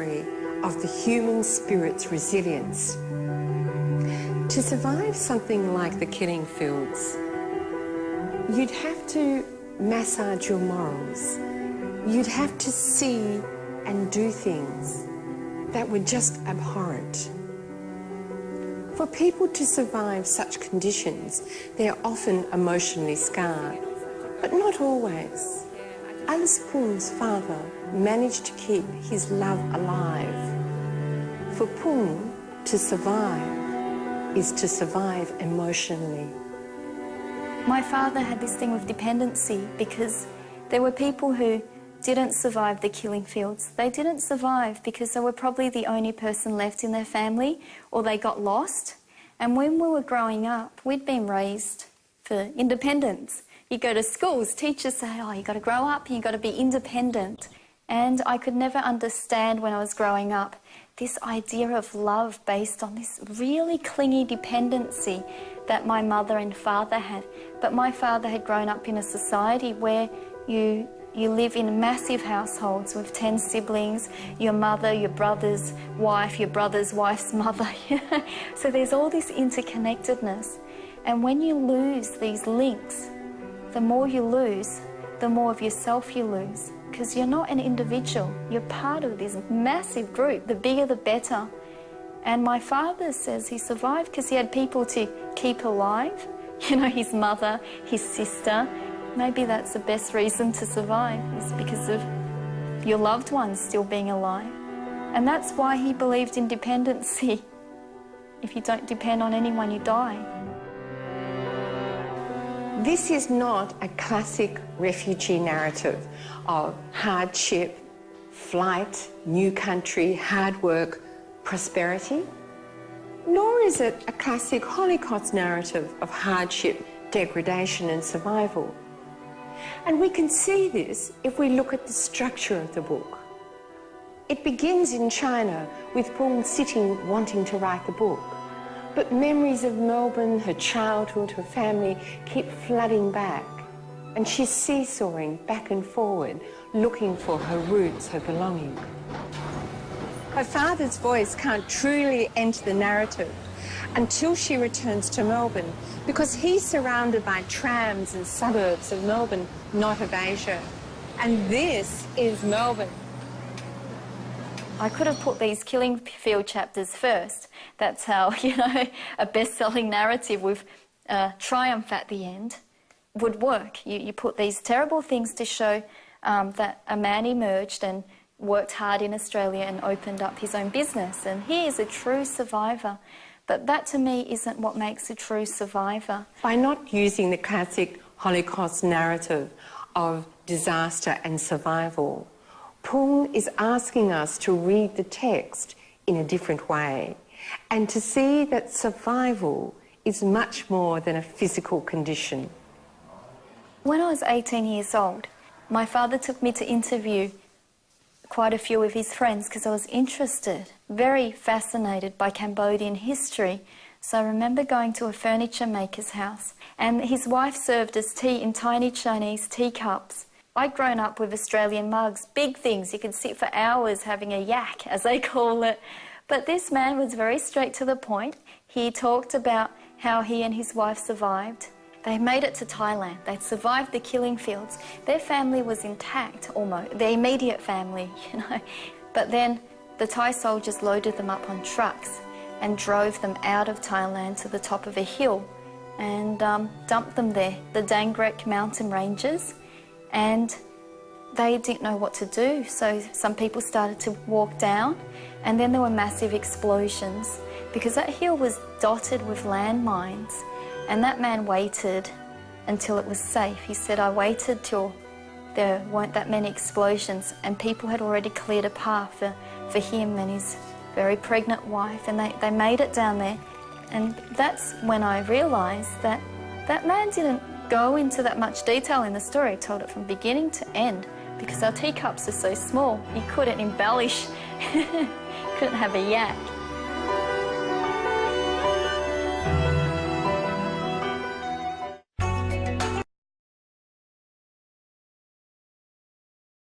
of the human spirit's resilience. To survive something like the killing fields, you'd have to massage your morals. You'd have to see and do things that were just abhorrent. For people to survive such conditions, they're often emotionally scarred, but not always. Alice Pung's father managed to keep his love alive. For Pung, to survive is to survive emotionally. My father had this thing with dependency because there were people who didn't survive the killing fields. They didn't survive because they were probably the only person left in their family, or they got lost. And when we were growing up, we'd been raised for independence. You go to schools, teachers say, oh, you've got to grow up, you've got to be independent. And I could never understand when I was growing up this idea of love based on this really clingy dependency that my mother and father had. But my father had grown up in a society where you live in massive households with 10 siblings, your mother, your brother's wife, your brother's wife's mother. So there's all this interconnectedness. And when you lose these links, the more you lose, the more of yourself you lose. Because you're not an individual, you're part of this massive group. The bigger the better. And my father says he survived because he had people to keep alive. You know, his mother, his sister. Maybe that's the best reason to survive, is because of your loved ones still being alive. And that's why he believed in dependency. If you don't depend on anyone, you die. This is not a classic refugee narrative of hardship, flight, new country, hard work, prosperity. Nor is it a classic Holocaust narrative of hardship, degradation and survival. And we can see this if we look at the structure of the book. It begins in China with Pung sitting wanting to write the book. But memories of Melbourne, her childhood, her family keep flooding back. And she's seesawing back and forward, looking for her roots, her belonging. Her father's voice can't truly enter the narrative until she returns to Melbourne, because he's surrounded by trams and suburbs of Melbourne, not of Asia. And this is Melbourne. I could have put these killing field chapters first. That's how, you know, a best-selling narrative with triumph at the end would work. You put these terrible things to show that a man emerged and worked hard in Australia and opened up his own business. And he is a true survivor. But that, to me, isn't what makes a true survivor. By not using the classic Holocaust narrative of disaster and survival, Pung is asking us to read the text in a different way and to see that survival is much more than a physical condition. When I was 18 years old, my father took me to interview quite a few of his friends because I was interested, very fascinated by Cambodian history. So I remember going to a furniture maker's house and his wife served us tea in tiny Chinese teacups. I'd grown up with Australian mugs, big things. You could sit for hours having a yak, as they call it. But this man was very straight to the point. He talked about how he and his wife survived. They made it to Thailand. They'd survived the killing fields. Their family was intact, almost, their immediate family, you know. But then the Thai soldiers loaded them up on trucks and drove them out of Thailand to the top of a hill and dumped them there, the Dangrek mountain ranges. And they didn't know what to do, so some people started to walk down, and then there were massive explosions because that hill was dotted with landmines. And that man waited until it was safe. He said, I waited till there weren't that many explosions, and people had already cleared a path for him and his very pregnant wife, and they made it down there. And that's when I realised that that man didn't go into that much detail in the story. He told it from beginning to end because our teacups are so small. You couldn't embellish, couldn't have a yak.